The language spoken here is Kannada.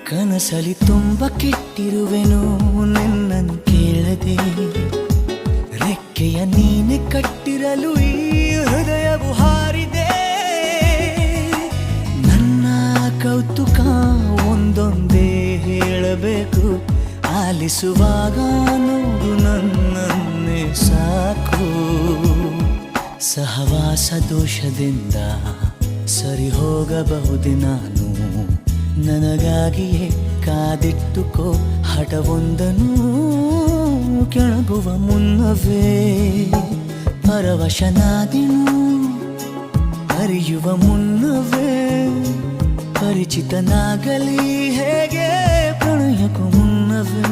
ಕನಸಲಿ ತುಂಬ ಕೆಟ್ಟಿರುವೆನು ನಿನ್ನನ್ನು ಕೇಳದೆ, ರೆಕ್ಕೆಯ ನೀನೆ ಕಟ್ಟಿರಲು ಈ ಹೃದಯವು ಹಾರಿದೆ. ನನ್ನ ಕೌತುಕ ಒಂದೊಂದೇ ಹೇಳಬೇಕು, ಆಲಿಸುವಾಗ ನೋಡು ನನ್ನನ್ನೇ ಸಾಕು. ಸಹವಾಸ ದೋಷದಿಂದ ಸರಿ ಹೋಗಬಹುದೇ ನಾನು, ನನಗಾಗಿಯೇ ಕಾದಿಟ್ಟುಕೋ ಹಠವೊಂದನು. ಕೆಳಗುವ ಮುನ್ನವೇ ಪರವಶನಾದೆನು, ಅರಿಯುವ ಮುನ್ನವೇ ಪರಿಚಿತನಾಗಲಿ ಹೇಗೆ ಪ್ರಣಯಕ್ಕೂ ಮುನ್ನವೇ.